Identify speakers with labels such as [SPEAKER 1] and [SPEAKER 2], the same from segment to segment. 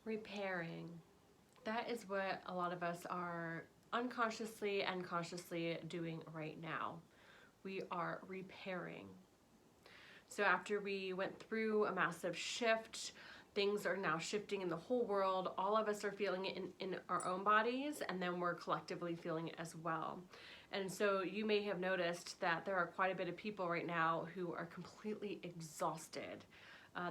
[SPEAKER 1] Repairing. That is what a lot of us are unconsciously and consciously doing right now. We are repairing. So after we went through a massive shift, things are now shifting in the whole world. All of us are feeling it in our own bodies, and then we're collectively feeling it as well. And so you may have noticed that there are quite a bit of people right now who are completely exhausted.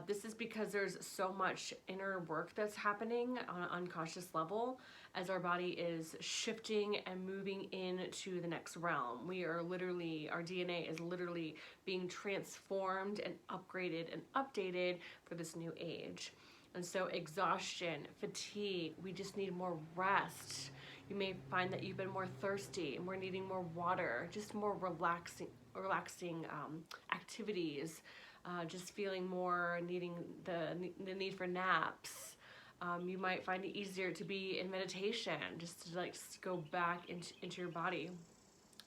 [SPEAKER 1] This is because there's so much inner work that's happening on an unconscious level as our body is shifting and moving into the next realm. We are literally, our DNA is literally being transformed and upgraded and updated for this new age. And so exhaustion, fatigue, we just need more rest. You may find that you've been more thirsty, more needing more water, just more relaxing activities. Just feeling more, needing the need for naps. You might find it easier to be in meditation, just to like go back into your body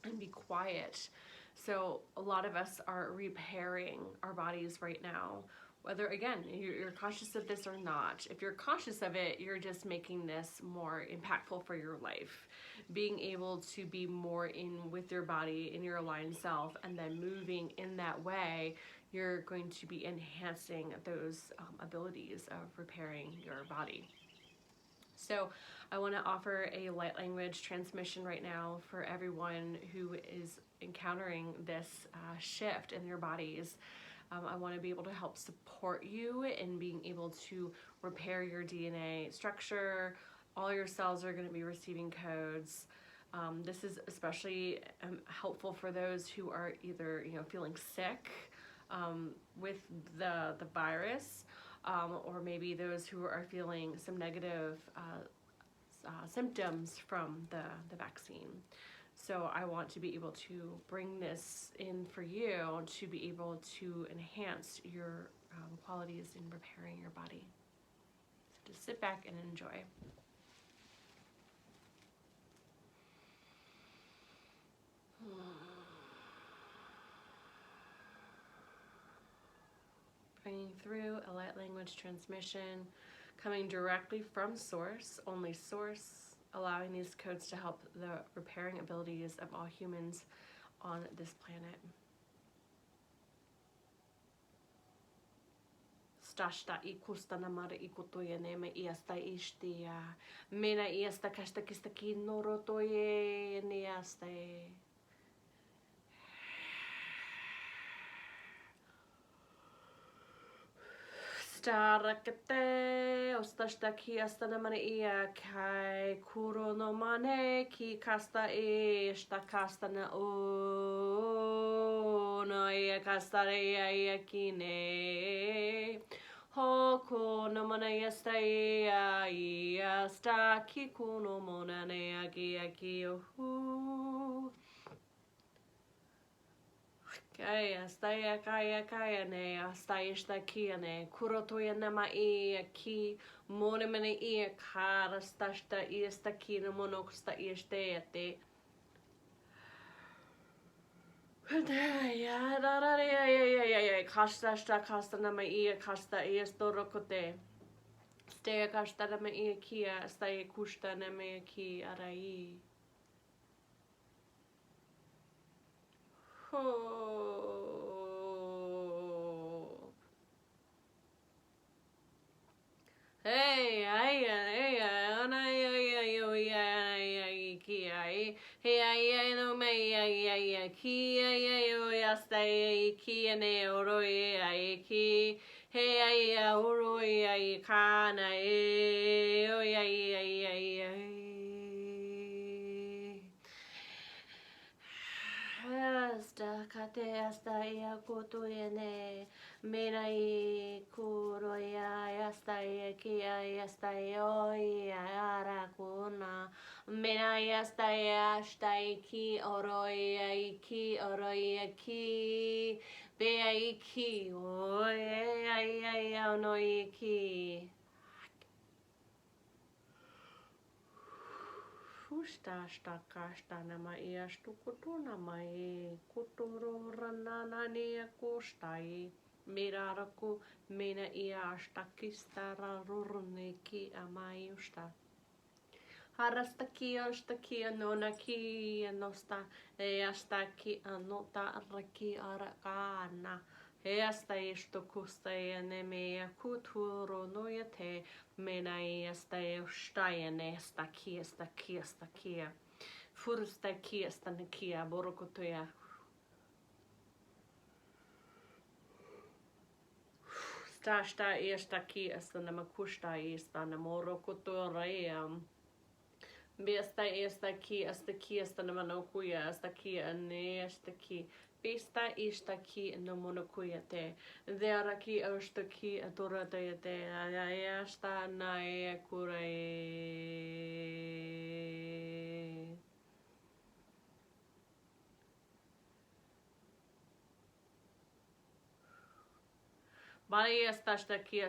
[SPEAKER 1] and be quiet. So a lot of us are repairing our bodies right now, whether again you're conscious of this or not. If you're conscious of it, you're just making this more impactful for your life. Being able to be more in with your body, in your aligned self, and then moving in that way, you're going to be enhancing those abilities of repairing your body. So I want to offer a light language transmission right now for everyone who is encountering this shift in their bodies. I want to be able to help support you in being able to repair your DNA structure. All your cells are going to be receiving codes. This is especially helpful for those who are either feeling sick with the virus, or maybe those who are feeling some negative symptoms from the vaccine. So I want to be able to bring this in for you to be able to enhance your qualities in repairing your body. So just sit back and enjoy. Bringing through a light language transmission, coming directly from source, only source, allowing these codes to help the repairing abilities of all humans on this planet. Stashta ikusta namara ikutoya nema iasta ishtia. Mena iasta kastakistaki norotoye neaste. Starakate ostashta ki asta namara ia kai kuro no mane ki kasta esta kasta na o no ia kasta ia kine. Hoko no mana yasta ia sta kikuno mona ne aki ohu. Kaya sta kaya ne sta ista kia ne kurotoya nama ki mone mene ia kara sta ista kina monoksta isteete. Kasta nama ia kasta storokote. Stea kasta nama ia kia stea kusta nama ia ki arai. Hey, hey, no me, kia, yo, stay, kia, ne, oroi, ki, hey, oroi, kana, Hasta kate hasta ia kutuene mena I kuroia hasta ia kia hasta oi arakuna mena hasta hasta ki oroi ki be ki oi ai no ki Sta kasta nama iastu kutuna mai kuturo ranana nia kustai. Miraraku mina iastakista rarurneki amayusta. Harastaki ostaki anonaki anosta eastaki anota raki arakana. Easta istokusta eneme kuturo nojate mina easta eustajane stakia. Furustakia stanakia borokotoya. Stasta estakia stanamakusta istanamorokotorea. Besta estaki astaki astanamanokuya astaki ane astaki. Besta istaki nomonokuya te. Dearaki ostaki adorataya te. Ayasta nae kure. Baliasta staki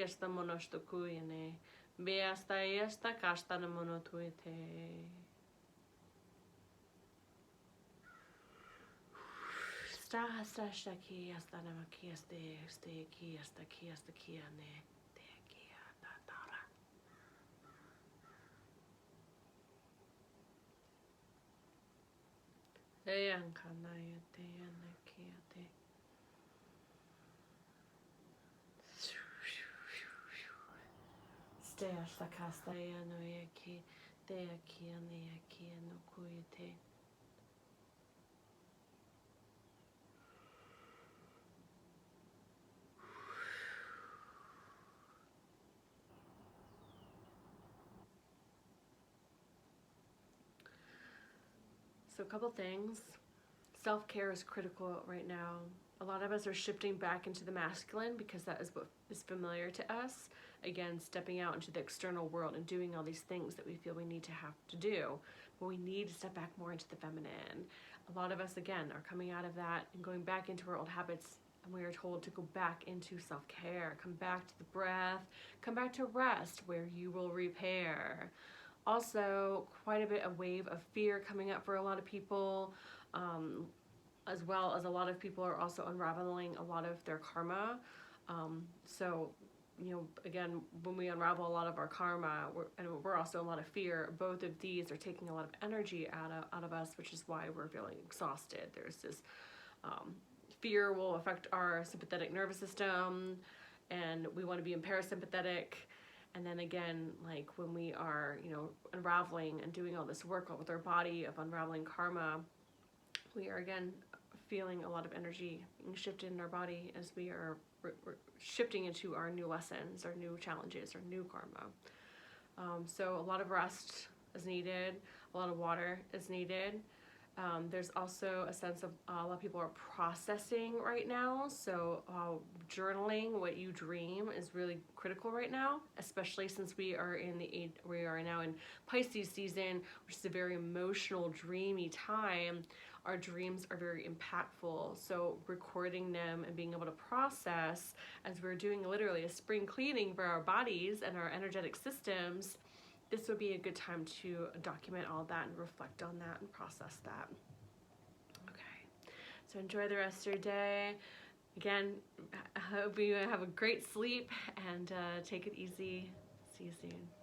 [SPEAKER 1] asta monostokuyane. Beasta esta kastana monotuite. Staki asta namaki ste ki asta kiane. Te kia tatara. Eyankanaya te anakia te. Steasta kasta yanoyaki te akianeyaki no kuyite. So a couple things. Self-care is critical right now. A lot of us are shifting back into the masculine because that is what is familiar to us. Again, stepping out into the external world and doing all these things that we feel we need to have to do. But we need to step back more into the feminine. A lot of us, again, are coming out of that and going back into our old habits. And we are told to go back into self-care, come back to the breath, come back to rest where you will repair. Also, quite a bit of wave of fear coming up for a lot of people. As well as a lot of people are also unraveling a lot of their karma. So, you know, again, when we unravel a lot of our karma, we're also a lot of fear. Both of these are taking a lot of energy out of us, which is why we're feeling exhausted. There's this fear will affect our sympathetic nervous system, and we want to be in parasympathetic. And then again, like when we are, you know, unraveling and doing all this work with our body of unraveling karma, we are again feeling a lot of energy being shifted in our body as we are shifting into our new lessons, our new challenges, our new karma. So a lot of rest is needed, a lot of water is needed. There's also a sense of a lot of people are processing right now. So journaling what you dream is really critical right now, especially since we are now in Pisces season, which is a very emotional, dreamy time. Our dreams are very impactful. So recording them and being able to process as we're doing literally a spring cleaning for our bodies and our energetic systems, this would be a good time to document all that and reflect on that and process that. Okay, so enjoy the rest of your day. Again, I hope you have a great sleep and take it easy. See you soon.